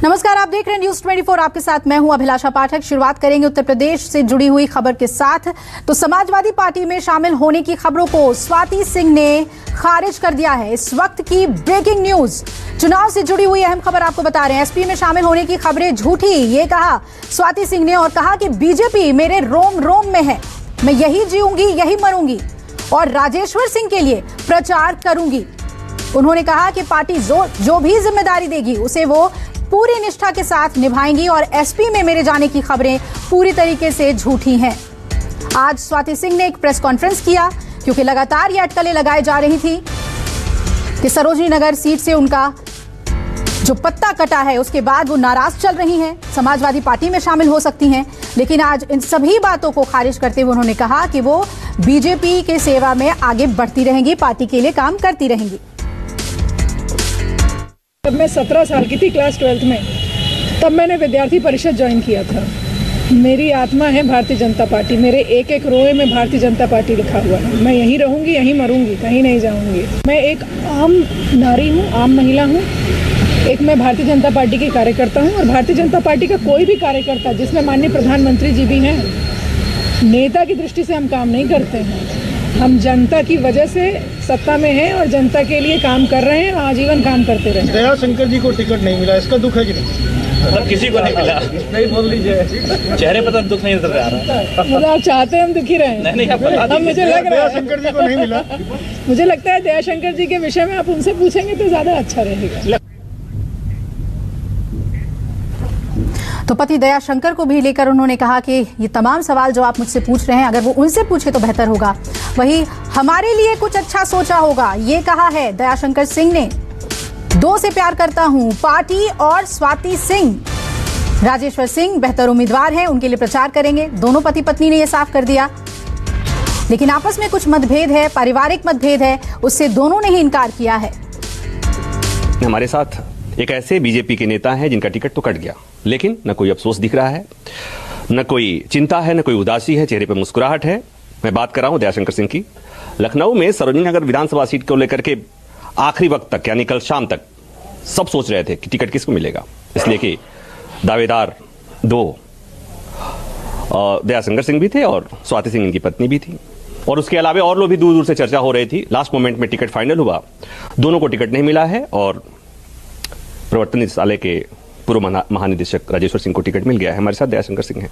नमस्कार, आप देख रहे हैं न्यूज 24। आपके साथ मैं हूं अभिलाषा पाठक। शुरुआत करेंगे उत्तर प्रदेश से जुड़ी हुई खबर के साथ। तो समाजवादी पार्टी में शामिल होने की खबरों को स्वाति सिंह ने खारिज कर दिया है। इस वक्त की ब्रेकिंग न्यूज, चुनाव से जुड़ी हुई अहम खबर आपको बता रहे हैं। एसपी में शामिल होने की खबरें झूठी, ये कहा स्वाति सिंह ने, और कहा कि बीजेपी मेरे रोम रोम में है, मैं यही जीऊंगी, यही मरूंगी और राजेश्वर सिंह के लिए प्रचार करूंगी। उन्होंने कहा कि पार्टी जो भी जिम्मेदारी देगी उसे वो पूरी निष्ठा के साथ निभाएंगी और एसपी में मेरे जाने की खबरें पूरी तरीके से झूठी हैं। आज स्वाति सिंह ने एक प्रेस कॉन्फ्रेंस किया क्योंकि लगातार ये अटकलें लगाई जा रही थी कि सरोजनी नगर सीट से उनका जो पत्ता कटा है उसके बाद वो नाराज चल रही हैं, समाजवादी पार्टी में शामिल हो सकती हैं। लेकिन आज इन सभी बातों को खारिज करते हुए उन्होंने कहा कि वो बीजेपी के सेवा में आगे बढ़ती रहेंगी, पार्टी के लिए काम करती रहेंगी। जब मैं 17 साल की थी, क्लास 12th में, तब मैंने विद्यार्थी परिषद ज्वाइन किया था। मेरी आत्मा है भारतीय जनता पार्टी, मेरे एक एक रोए में भारतीय जनता पार्टी लिखा हुआ है। मैं यहीं रहूंगी, यहीं मरूंगी, कहीं नहीं जाऊंगी। मैं एक आम नारी हूँ, आम महिला हूँ, एक मैं भारतीय जनता पार्टी की कार्यकर्ता हूँ। और भारतीय जनता पार्टी का कोई भी कार्यकर्ता, जिसमें माननीय प्रधानमंत्री जी भी हैं, नेता की दृष्टि से हम काम नहीं करते हैं। हम जनता की वजह से सत्ता में हैं और जनता के लिए काम कर रहे हैं, आजीवन काम करते रहे। दया शंकर जी को टिकट नहीं मिला, इसका दुख है कि नहीं? मतलब किसी को नहीं मिला, नहीं बोल लीजिए, चेहरे पर तो दुख नहीं नजर आ रहा। मतलब आप चाहते हैं हम दुखी रहे? नहीं, आप बता दीजिए। मुझे लग रहा है दया शंकर जी को नहीं मिला। मुझे लगता है दया शंकर जी के विषय में आप उनसे पूछेंगे तो ज्यादा अच्छा रहेगा। तो पति दया शंकर को भी लेकर उन्होंने कहा कि ये तमाम सवाल जो आप मुझसे पूछ रहे हैं, अगर वो उनसे पूछे तो बेहतर होगा, वही हमारे लिए कुछ अच्छा सोचा होगा, ये कहा है दया शंकर सिंह ने। दो से प्यार करता हूं, पार्टी और स्वाति सिंह। राजेश्वर सिंह बेहतर उम्मीदवार हैं, उनके लिए प्रचार करेंगे। दोनों पति पत्नी ने यह साफ कर दिया। लेकिन आपस में कुछ मतभेद है, पारिवारिक मतभेद है, उससे दोनों ने ही इनकार किया है। हमारे साथ एक ऐसे बीजेपी के नेता हैं जिनका टिकट तो कट गया, लेकिन न कोई अफसोस दिख रहा है, न कोई चिंता है, न कोई उदासी है, चेहरे पर मुस्कुराहट है। मैं बात कर रहा हूं दयाशंकर सिंह की। लखनऊ में सरोजनी नगर विधानसभा सीट को लेकर के आखिरी वक्त तक, यानी कल शाम तक, सब सोच रहे थे कि टिकट किसको मिलेगा, इसलिए कि दावेदार दो दयाशंकर सिंह भी थे और स्वाति सिंह इनकी पत्नी भी थी, और उसके अलावा और लोग भी दूर दूर से चर्चा हो रही थी। लास्ट मोमेंट में टिकट फाइनल हुआ, दोनों को टिकट नहीं मिला है और प्रवर्तन निदेशालय के पूर्व महानिदेशक राजेश्वर सिंह को टिकट मिल गया है। हमारे साथ दयाशंकर सिंह हैं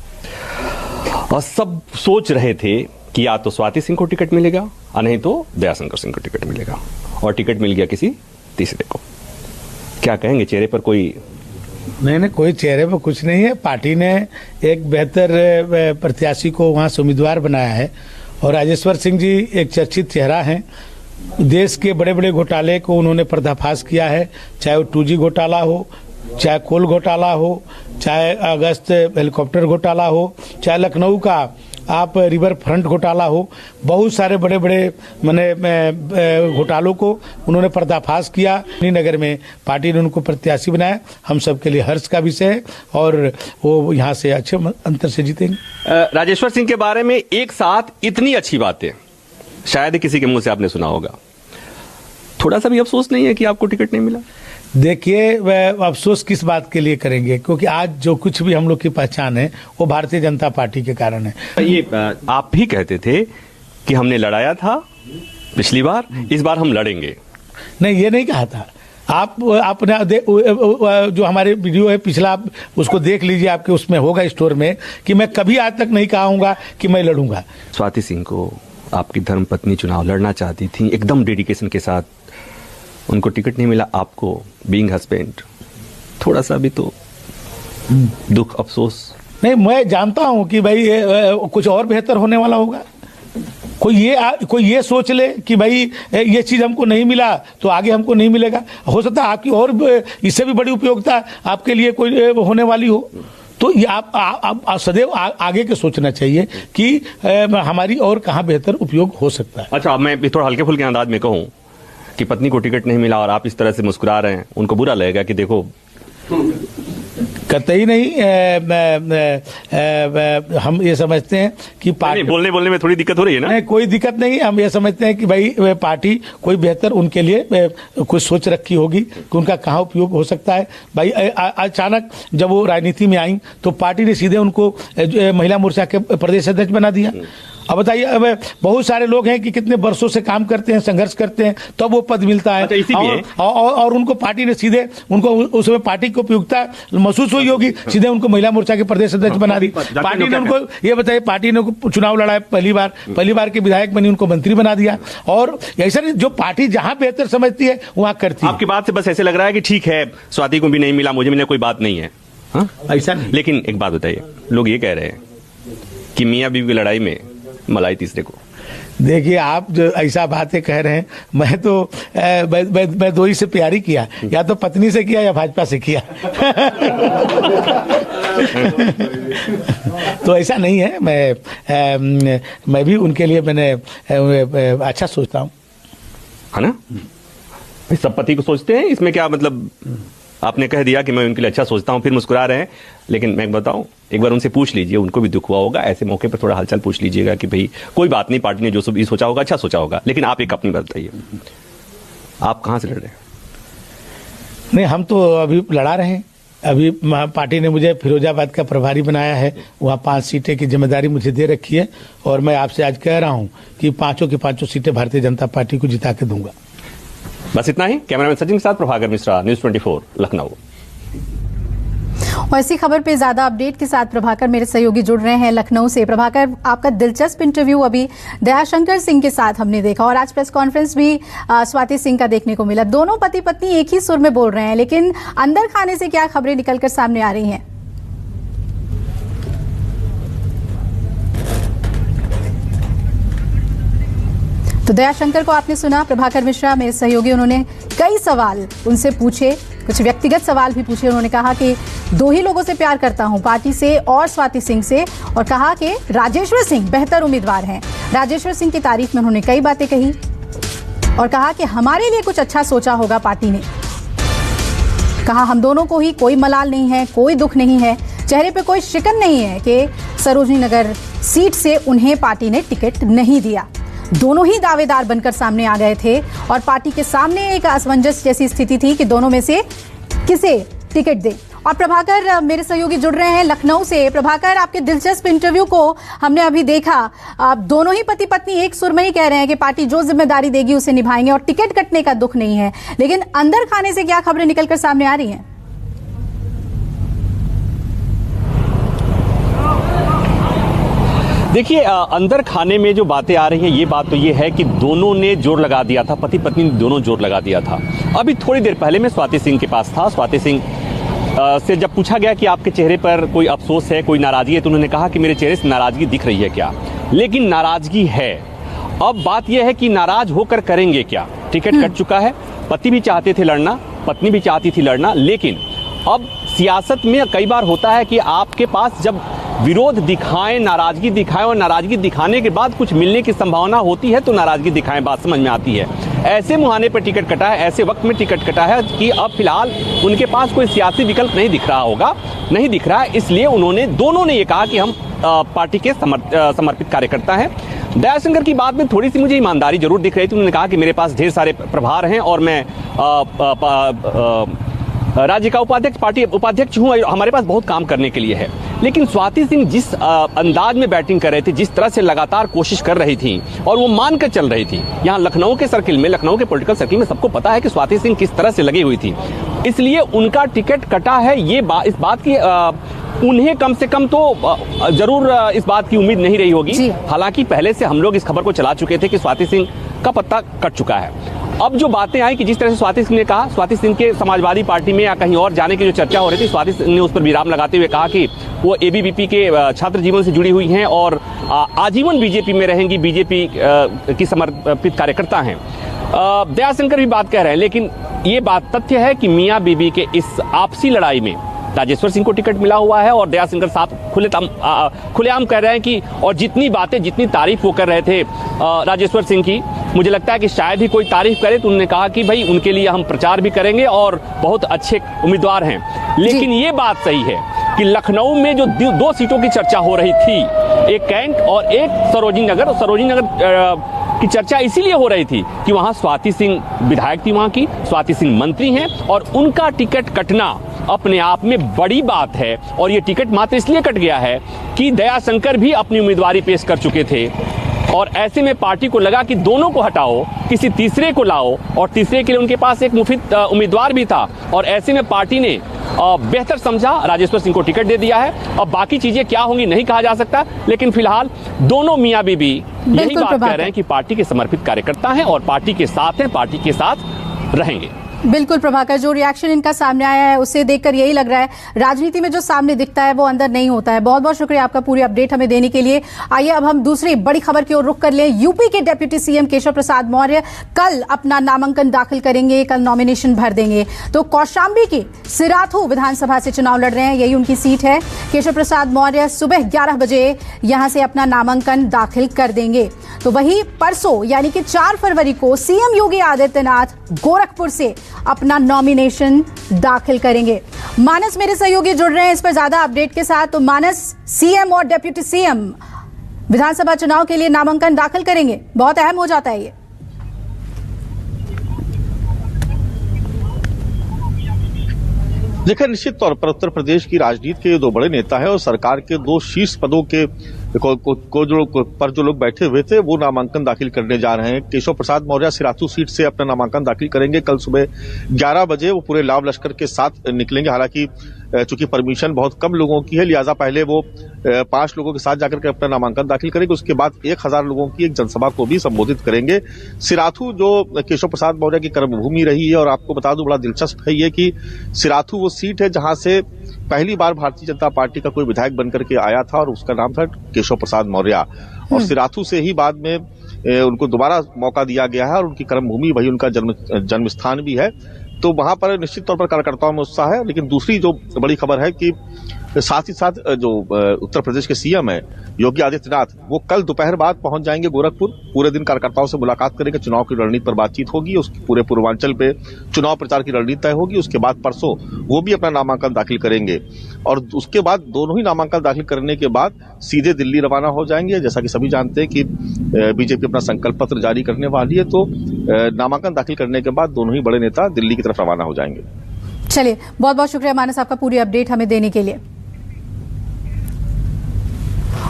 और सब सोच रहे थे कि या तो स्वाति सिंह को टिकट मिलेगा और नहीं तो दयाशंकर सिंह को टिकट मिलेगा, और टिकट मिल गया किसी तीसरे को। क्या कहेंगे, चेहरे पर कोई? नहीं, कोई चेहरे पर कुछ नहीं है। पार्टी ने एक बेहतर प्रत्याशी को वहां से उम्मीदवार बनाया है और राजेश्वर सिंह जी एक चर्चित चेहरा हैं। देश के बड़े बड़े घोटाले को उन्होंने पर्दाफाश किया है, चाहे वो 2G घोटाला हो, चाहे कोल घोटाला हो, चाहे अगस्त हेलीकॉप्टर घोटाला हो, चाहे लखनऊ का आप रिवर फ्रंट घोटाला हो। बहुत सारे बड़े बड़े घोटालों को उन्होंने पर्दाफाश किया। नगर में पार्टी ने उनको प्रत्याशी बनाया, हम सबके लिए हर्ष का विषय है और वो यहाँ से अच्छे अंतर से जीतेंगे। राजेश्वर सिंह के बारे में एक साथ इतनी अच्छी बातें शायद किसी के मुंह से आपने सुना होगा, थोड़ा सा भी अफसोस नहीं है कि आपको टिकट नहीं मिला? देखिए, अफसोस किस बात के लिए करेंगे, क्योंकि आज जो कुछ भी हम लोग की पहचान है वो भारतीय जनता पार्टी के कारण है। ये आप भी कहते थे कि हमने लड़ाया था पिछली बार, इस बार हम लड़ेंगे। नहीं, ये नहीं कहा था। आपने जो हमारे वीडियो है पिछला, उसको देख लीजिए, आपके उसमें होगा स्टोर में, कि मैं कभी आज तक नहीं कहूंगा कि मैं लड़ूंगा। स्वाति सिंह को आपकी धर्मपत्नी चुनाव लड़ना चाहती थी एकदम डेडिकेशन के साथ, उनको टिकट नहीं मिला। आपको बीइंग हस्बैंड थोड़ा सा भी तो दुख, अफसोस? नहीं, मैं जानता हूं कि भाई कुछ और बेहतर होने वाला होगा। कोई ये सोच ले कि भाई ये चीज हमको नहीं मिला तो आगे हमको नहीं मिलेगा। हो सकता है आपकी और इससे भी बड़ी उपयोगिता आपके लिए कोई होने वाली हो। तो ये आप सदैव आगे के सोचना चाहिए कि हमारी और कहाँ बेहतर उपयोग हो सकता है। अच्छा, मैं थोड़ा हल्के फुल्के अंदाज में कहूँ कि पत्नी को टिकट नहीं मिला और आप इस तरह से मुस्कुरा रहे हैं, उनको बुरा लगेगा कि देखो कतई नहीं। हम ये समझते हैं कि पार्टी बोलने में थोड़ी दिक्कत हो रही है ना? नहीं, कोई दिक्कत नहीं। हम ये समझते हैं कि भाई पार्टी कोई बेहतर उनके लिए कुछ सोच रखी होगी कि उनका कहाँ उपयोग हो सकता है। भाई अचानक जब वो राजनीति में आई तो पार्टी ने सीधे उनको महिला मोर्चा के प्रदेश अध्यक्ष बना दिया। अब बताइए, अब बहुत सारे लोग हैं कि कितने वर्षों से काम करते हैं, संघर्ष करते हैं, तब तो वो पद मिलता है। और उनको पार्टी ने सीधे उनको उसमें पार्टी की उपयुक्ता महसूस हुई होगी, सीधे उनको महिला मोर्चा के प्रदेश अध्यक्ष बना दी। पार्टी ने उनको ये बताइए, पार्टी ने चुनाव लड़ा है पहली बार के विधायक बनी, उनको मंत्री बना दिया। और ऐसा नहीं, जो पार्टी जहां बेहतर समझती है वहां करती है। आपकी बात से बस ऐसे लग रहा है कि ठीक है, स्वाति को भी नहीं मिला, मुझे मिला, कोई बात नहीं है। ऐसा नहीं। लेकिन एक बात बताइए, लोग ये कह रहे हैं कि मियां बीवी की लड़ाई में मलाई तीसरे को। देखिए, आप जो ऐसा बातें कह रहे हैं, मैं तो मैं दो ही से प्यारी किया, या तो पत्नी से किया या भाजपा से किया। तो ऐसा नहीं है। मैं भी उनके लिए मैंने अच्छा सोचता हूँ, है ना? सब पति को सोचते हैं, इसमें क्या मतलब? आपने कह दिया कि मैं उनके लिए अच्छा सोचता हूं, फिर मुस्कुरा रहे हैं। लेकिन मैं बताऊं, एक बार उनसे पूछ लीजिए, उनको भी दुख हुआ होगा। ऐसे मौके पर थोड़ा हालचाल पूछ लीजिएगा कि भाई कोई बात नहीं, पार्टी ने जो भी सोचा होगा अच्छा सोचा होगा। लेकिन आप एक अपनी बात बताइए, आप कहां से लड़ रहे हैं? नहीं, हम तो अभी लड़ा रहे हैं। अभी पार्टी ने मुझे फिरोजाबाद का प्रभारी बनाया है, वहाँ 5 सीटें की जिम्मेदारी मुझे दे रखी है। और मैं आपसे आज कह रहा हूँ कि 5 की 5 सीटें भारतीय जनता पार्टी को जिता के दूंगा। बस इतना ही। कैमरामैन सचिन के साथ प्रभाकर मिश्रा, न्यूज़ 24 लखनऊ। और इसी खबर पे ज्यादा अपडेट के साथ प्रभाकर मेरे सहयोगी जुड़ रहे हैं लखनऊ से। प्रभाकर, आपका दिलचस्प इंटरव्यू अभी दयाशंकर सिंह के साथ हमने देखा और आज प्रेस कॉन्फ्रेंस भी स्वाति सिंह का देखने को मिला। दोनों पति पत्नी एक ही सुर में बोल रहे हैं, लेकिन अंदर खाने से क्या खबरें निकलकर सामने आ रही हैं? तो दयाशंकर को आपने सुना, प्रभाकर मिश्रा मेरे सहयोगी, उन्होंने कई सवाल उनसे पूछे, कुछ व्यक्तिगत सवाल भी पूछे। उन्होंने कहा कि 2 ही लोगों से प्यार करता हूं, पार्टी से और स्वाति सिंह से, और कहा कि राजेश्वर सिंह बेहतर उम्मीदवार हैं। राजेश्वर सिंह की तारीफ में उन्होंने कई बातें कही और कहा कि हमारे लिए कुछ अच्छा सोचा होगा पार्टी ने। कहा हम दोनों को ही कोई मलाल नहीं है, कोई दुख नहीं है, चेहरे पे कोई शिकन नहीं है कि सरोजनी नगर सीट से उन्हें पार्टी ने टिकट नहीं दिया। दोनों ही दावेदार बनकर सामने आ गए थे और पार्टी के सामने एक असमंजस जैसी स्थिति थी कि दोनों में से किसे टिकट दे। और प्रभाकर मेरे सहयोगी जुड़ रहे हैं लखनऊ से। प्रभाकर, आपके दिलचस्प इंटरव्यू को हमने अभी देखा। दोनों ही पति पत्नी एक सुर में ही कह रहे हैं कि पार्टी जो जिम्मेदारी देगी उसे निभाएंगे और टिकट कटने का दुख नहीं है। लेकिन अंदर खाने से क्या खबरें निकलकर सामने आ रही हैं? देखिए, अंदर खाने में जो बातें आ रही हैं, ये बात तो ये है कि दोनों ने जोर लगा दिया था, पति पत्नी ने दोनों जोर लगा दिया था। अभी थोड़ी देर पहले मैं स्वाति सिंह के पास था। स्वाति सिंह से जब पूछा गया कि आपके चेहरे पर कोई अफसोस है, कोई नाराजगी है, तो उन्होंने कहा कि मेरे चेहरे से नाराजगी दिख रही है क्या? लेकिन नाराजगी है। अब बात यह है कि नाराज होकर करेंगे क्या? टिकट कट चुका है, पति भी चाहते थे लड़ना, पत्नी भी चाहती थी लड़ना, लेकिन अब सियासत में कई बार होता है कि आपके पास जब विरोध दिखाएं, नाराजगी दिखाएं और नाराजगी दिखाने के बाद कुछ मिलने की संभावना होती है तो नाराजगी दिखाएं, बात समझ में आती है। ऐसे मुहाने पर टिकट कटा है, ऐसे वक्त में टिकट कटा है कि अब फिलहाल उनके पास कोई सियासी विकल्प नहीं दिख रहा है। इसलिए उन्होंने दोनों ने ये कहा कि हम पार्टी के समर्पित कार्यकर्ता हैं। दयाशंकर की बात में थोड़ी सी मुझे ईमानदारी जरूर दिख रही थी। उन्होंने कहा कि मेरे पास ढेर सारे प्रभार हैं और मैं राज्य का पार्टी उपाध्यक्ष हूं, हमारे पास बहुत काम करने के लिए है। लेकिन स्वाति सिंह जिस अंदाज में बैटिंग कर रहे थे, जिस तरह से लगातार कोशिश कर रही थी और वो मानकर चल रही थी, यहाँ लखनऊ के सर्किल में, लखनऊ के पॉलिटिकल सर्किल में सबको पता है कि स्वाति सिंह किस तरह से लगी हुई थी। इसलिए उनका टिकट कटा है, ये इस बात की उन्हें कम से कम तो जरूर इस बात की उम्मीद नहीं रही होगी। हालांकि पहले से हम लोग इस खबर को चला चुके थे कि स्वाति सिंह का पत्ता कट चुका है। अब जो बातें आई कि जिस तरह से स्वाति सिंह ने कहा, स्वाति सिंह के समाजवादी पार्टी में या कहीं और जाने की जो चर्चा हो रही थी, स्वाति सिंह ने उस पर विराम लगाते हुए कहा कि वो एबीवीपी के छात्र जीवन से जुड़ी हुई हैं और आजीवन बीजेपी में रहेंगी, बीजेपी की समर्पित कार्यकर्ता हैं। दयाशंकर भी बात कह रहे हैं, लेकिन ये बात तथ्य है कि मियां बीबी के इस आपसी लड़ाई में राजेश्वर सिंह को टिकट मिला हुआ है और दया शंकर साहब खुलेआम कह रहे हैं कि, और जितनी बातें जितनी तारीफ वो कर रहे थे राजेश्वर सिंह की, मुझे लगता है कि शायद ही कोई तारीफ करे, तो उन्होंने कहा कि भाई उनके लिए हम प्रचार भी करेंगे और बहुत अच्छे उम्मीदवार हैं। लेकिन ये बात सही है कि लखनऊ में जो 2 सीटों की चर्चा हो रही थी, एक कैंट और एक सरोजिनी नगर की चर्चा इसीलिए हो रही थी कि वहां स्वाति सिंह विधायक थी, वहां की स्वाति सिंह मंत्री हैं और उनका टिकट कटना अपने आप में बड़ी बात है। और ये टिकट मात्र इसलिए कट गया है कि दया शंकर भी अपनी उम्मीदवारी पेश कर चुके थे और ऐसे में पार्टी को लगा कि दोनों को हटाओ, किसी तीसरे को लाओ, और तीसरे के लिए उनके पास एक मुफीद उम्मीदवार भी था और ऐसे में पार्टी ने बेहतर समझा, राजेश्वर सिंह को टिकट दे दिया है। अब बाकी चीजें क्या होंगी नहीं कहा जा सकता, लेकिन फिलहाल दोनों मियां बीबी यही बात कह रहे हैं कि पार्टी के समर्पित कार्यकर्ता हैं और पार्टी के साथ हैं, पार्टी के साथ रहेंगे। बिल्कुल प्रभाकर, जो रिएक्शन इनका सामने आया है उसे देखकर यही लग रहा है राजनीति में जो सामने दिखता है वो अंदर नहीं होता है। बहुत बहुत शुक्रिया आपका पूरी अपडेट हमें देने के लिए। आइए अब हम दूसरी बड़ी खबर की ओर रुख कर लें। यूपी के डिप्टी सीएम केशव प्रसाद मौर्य कल अपना नामांकन दाखिल करेंगे, कल नॉमिनेशन भर देंगे। तो कौशाम्बी की सिराथू विधानसभा से चुनाव लड़ रहे हैं, यही उनकी सीट है। केशव प्रसाद मौर्य सुबह 11 बजे यहां से अपना नामांकन दाखिल कर देंगे। तो वही परसों यानी कि 4 फरवरी को सीएम योगी आदित्यनाथ गोरखपुर से अपना नॉमिनेशन दाखिल करेंगे। मानस मेरे सहयोगी जुड़ रहे हैं इस पर ज्यादा अपडेट के साथ। तो मानस, सीएम और डिप्टी सीएम विधानसभा चुनाव के लिए नामांकन दाखिल करेंगे, बहुत अहम हो जाता है ये। देखिए, निश्चित तौर पर उत्तर प्रदेश की राजनीति के 2 बड़े नेता हैं और सरकार के 2 शीर्ष पदों के पर जो लोग बैठे हुए थे वो नामांकन दाखिल करने जा रहे हैं। केशव प्रसाद मौर्य सिराथू सीट से अपना नामांकन दाखिल करेंगे। कल सुबह 11 बजे वो पूरे लाव लश्कर के साथ निकलेंगे। हालांकि चूंकि परमिशन बहुत कम लोगों की है, लिहाजा पहले वो 5 लोगों के साथ जाकर के अपना नामांकन दाखिल करेंगे। उसके बाद 1000 लोगों की एक जनसभा को भी संबोधित करेंगे। सिराथू जो केशव प्रसाद मौर्य की कर्मभूमि रही है, और आपको बता दूं बड़ा दिलचस्प है ये कि सिराथू वो सीट है जहां से पहली बार भारतीय जनता पार्टी का कोई विधायक बनकर के आया था और उसका नाम था केशव प्रसाद मौर्य। और सिराथू से ही बाद में उनको दोबारा मौका दिया गया है और उनकी कर्मभूमि वही उनका जन्म स्थान भी है। तो वहां पर निश्चित तौर पर कार्यकर्ताओं में उत्साह है। लेकिन दूसरी जो बड़ी खबर है कि साथ ही साथ जो उत्तर प्रदेश के सीएम है योगी आदित्यनाथ, वो कल दोपहर बाद पहुंच जाएंगे गोरखपुर। पूरे दिन कार्यकर्ताओं से मुलाकात करेंगे, चुनाव की रणनीति पर बातचीत होगी, उसकी पूरे पूर्वांचल पे चुनाव प्रचार की रणनीति तय होगी। उसके बाद परसों वो भी अपना नामांकन दाखिल करेंगे और उसके बाद दोनों ही नामांकन दाखिल करने के बाद सीधे दिल्ली रवाना हो जाएंगे। जैसा कि सभी जानते हैं कि बीजेपी अपना संकल्प पत्र जारी करने वाली है, तो नामांकन दाखिल करने के बाद दोनों ही बड़े नेता दिल्ली की तरफ रवाना हो जाएंगे। चलिए, बहुत बहुत शुक्रिया मानस आपका पूरी अपडेट हमें देने के लिए।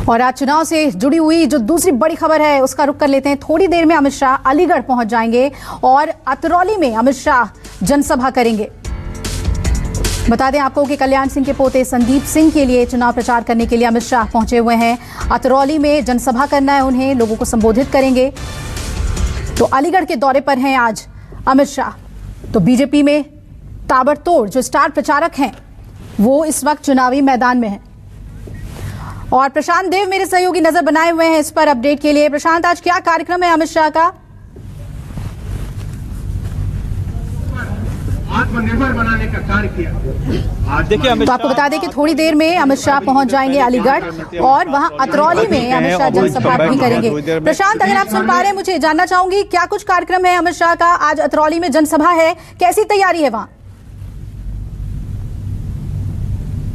और आज चुनाव से जुड़ी हुई जो दूसरी बड़ी खबर है उसका रुख कर लेते हैं। थोड़ी देर में अमित शाह अलीगढ़ पहुंच जाएंगे और अतरौली में अमित शाह जनसभा करेंगे। बता दें आपको कि कल्याण सिंह के पोते संदीप सिंह के लिए चुनाव प्रचार करने के लिए अमित शाह पहुंचे हुए हैं। अतरौली में जनसभा करना है उन्हें, लोगों को संबोधित करेंगे। तो अलीगढ़ के दौरे पर हैं आज अमित शाह। तो बीजेपी में ताबड़तोड़ जो स्टार प्रचारक हैं वो इस वक्त चुनावी मैदान में हैं। और प्रशांत देव मेरे सहयोगी नजर बनाए हुए हैं इस पर अपडेट के लिए। प्रशांत, आज क्या कार्यक्रम है अमित शाह का? आत्मनिर्भर बनाने का कार्य किया। देखिए, तो आपको बता दें कि थोड़ी देर में अमित शाह पहुंच जाएंगे अलीगढ़ और वहां अतरौली में अमित शाह जनसभा भी करेंगे। प्रशांत, अगर आप सुन पा रहे हैं, मुझे जानना चाहूंगी क्या कुछ कार्यक्रम है अमित शाह का? आज अतरौली में जनसभा है, कैसी तैयारी है वहां?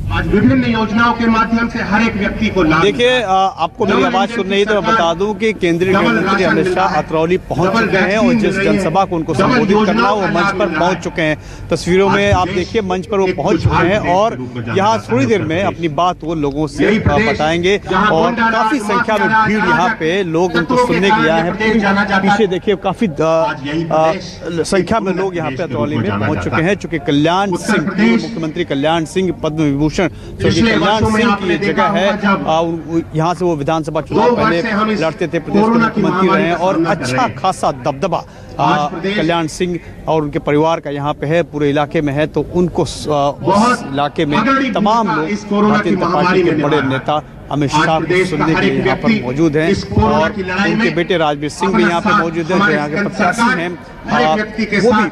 आज विभिन्न योजनाओं के माध्यम से हर एक व्यक्ति को लाभ। देखिए, आपको मेरी आवाज सुन रही है तो मैं बता दूं कि केंद्रीय गृह मंत्री अमित शाह अतरौली पहुंच चुके हैं और जिस जनसभा को उनको संबोधित करना वो मंच पर पहुंच चुके हैं। तस्वीरों में आप देखिए मंच पर वो पहुंच चुके हैं और यहाँ थोड़ी देर में अपनी बात वो लोगों से बताएंगे। और काफी संख्या में भीड़ यहाँ पे लोग उनको सुनने के लिए आए हैं। पीछे देखिए काफी संख्या में लोग यहाँ पे अतरौली में पहुंच चुके हैं। चूंकि कल्याण सिंह, मुख्यमंत्री कल्याण सिंह पद्म विभूषण कल्याण सिंह की ये जगह है, यहाँ से वो विधानसभा चुनाव पहले लड़ते थे, प्रदेश के मुख्यमंत्री रहे हैं और अच्छा खासा दबदबा कल्याण सिंह और उनके परिवार का यहाँ पे है, पूरे इलाके में है। तो उनको उस इलाके में तमाम लोग भारतीय जनता पार्टी के बड़े नेता अमित शाह को सुनने के लिए यहाँ पर मौजूद हैं और उनके बेटे राजवीर सिंह भी यहाँ पे मौजूद हैं, जो यहाँ के प्रत्याशी हैं। वो भी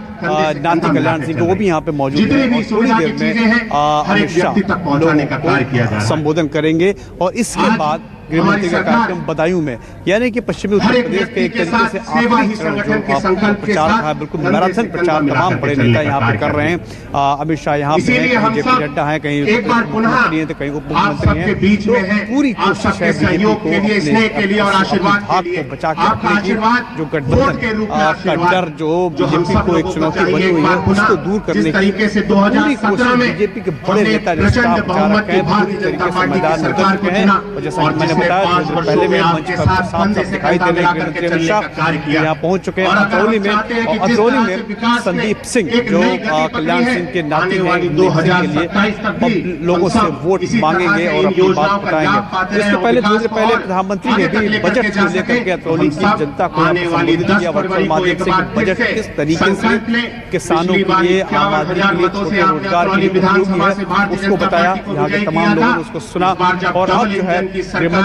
नाती कल्याण सिंह वो भी यहाँ पे मौजूद हैं और थोड़ी देर में अमित शाह लोगों को संबोधन करेंगे। और इसके बाद गृहमंत्री का कार्यक्रम बदायूं में, यानी कि पश्चिमी उत्तर प्रदेश के एक तरीके से आखिरी चरण जो प्रचार था, बिल्कुल मैराथन प्रचार तमाम बड़े नेता यहाँ पे कर रहे हैं। अमित शाह यहाँ पे हैं, कहीं जेपी नड्डा है, कहीं मुख्यमंत्री हैं तो कहीं उप मुख्यमंत्री हैं। तो पूरी कोशिश है बीजेपी को भाग को बचा के रखने की। जो गठबंधन का डर जो बीजेपी को एक चुनौती बनी हुई है उसको दूर करने की पूरी कोशिश बीजेपी के बड़े नेता जो स्टार प्रचारक हैं पूरी तरीके से मैदान में उतर चुके हैं। और जैसा मैंने बताया पहले में मंच पर साफ साफ दिखाई दे रहे गृहमंत्री अमित शाह यहाँ पहुंच चुके हैं अतरौली में। और अतरौली में संदीप सिंह जो कल्याण सिंह के नाते हैं के लिए लोगों से वोट मांगेंगे और अपनी बात बताएंगे। इसके पहले थोड़ी देर पहले प्रधानमंत्री ने भी बजट को लेकर के अतरौली की जनता को संबोधित किया वर्चुअल माध्यम से कि बजट किस तरीके से किसानों के लिए, आम आदमी के लिए, छोटे रोजगार के लिए उपयोगी है उसको बताया। यहाँ के तमाम लोगों ने उसको सुना और अब जो है गृहमंत्री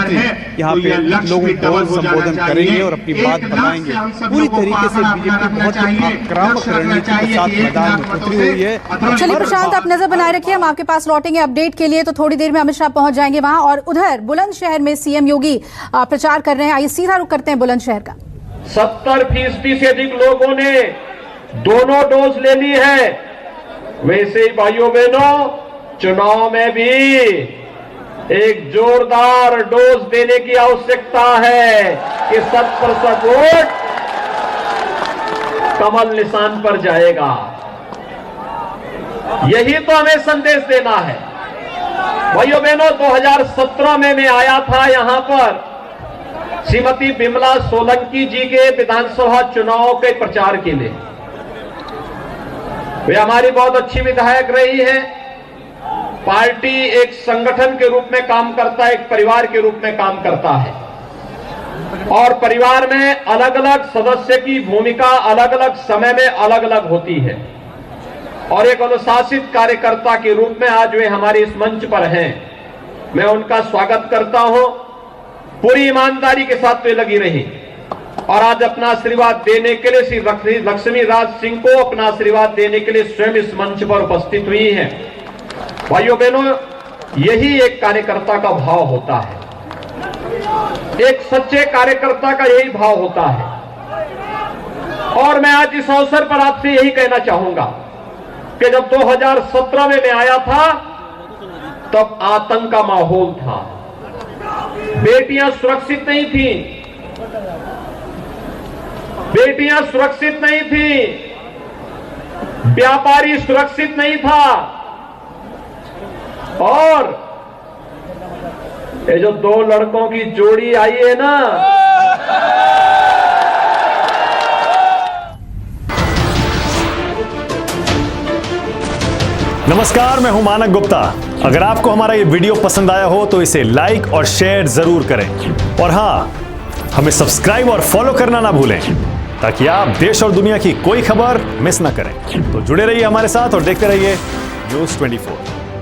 यहाँ पे लोगों को संबोधन करेंगे और अपनी बात बताएंगे। पूरी तरीके से बीजेपी बहुत आक्रामक रणनीति के साथ मैदान में उतरी हुई है। चलिए प्रशांत, आप नजर बनाए रखिए, हम आपके पास लौटेंगे अपडेट के लिए। तो थोड़ी देर में अमित शाह पहुंच जाएंगे वहां और उधर बुलंदशहर में सीएम योगी प्रचार कर रहे हैं। आइए सीधा रुख करते हैं बुलंदशहर का। 70% से अधिक लोगों ने दोनों डोज ले ली है। वैसे ही भाइयों बहनों, चुनाव में भी एक जोरदार डोज देने की आवश्यकता है कि 100% वोट कमल निशान पर जाएगा। यही तो हमें संदेश देना है भाइयों बहनों। 2017 में मैं आया था यहां पर श्रीमती बिमला सोलंकी जी के विधानसभा चुनाव के प्रचार के लिए। वे हमारी बहुत अच्छी विधायक रही है। पार्टी एक संगठन के रूप में काम करता है, एक परिवार के रूप में काम करता है और परिवार में अलग अलग सदस्य की भूमिका अलग अलग समय में अलग अलग होती है। और एक अनुशासित कार्यकर्ता के रूप में आज वे हमारे इस मंच पर हैं। मैं उनका स्वागत करता हूं। पूरी ईमानदारी के साथ वे लगी रही और आज अपना आशीर्वाद देने के लिए श्री लक्ष्मी राज सिंह को अपना आशीर्वाद देने के लिए स्वयं इस मंच पर उपस्थित हुई है। भाइयों बहनों, यही एक कार्यकर्ता का भाव होता है। एक सच्चे कार्यकर्ता का यही भाव होता है। और मैं आज इस अवसर पर आपसे यही कहना चाहूंगा कि जब 2017 में मैं आया था तब आतंक का माहौल था। बेटियां सुरक्षित नहीं थी, बेटियां सुरक्षित नहीं थी, व्यापारी सुरक्षित नहीं था। और ये जो दो लड़कों की जोड़ी आई है ना, नमस्कार, मैं हूं मानक गुप्ता। अगर आपको हमारा ये वीडियो पसंद आया हो तो इसे लाइक और शेयर जरूर करें और हां, हमें सब्सक्राइब और फॉलो करना ना भूलें ताकि आप देश और दुनिया की कोई खबर मिस ना करें। तो जुड़े रहिए हमारे साथ और देखते रहिए न्यूज़ 24।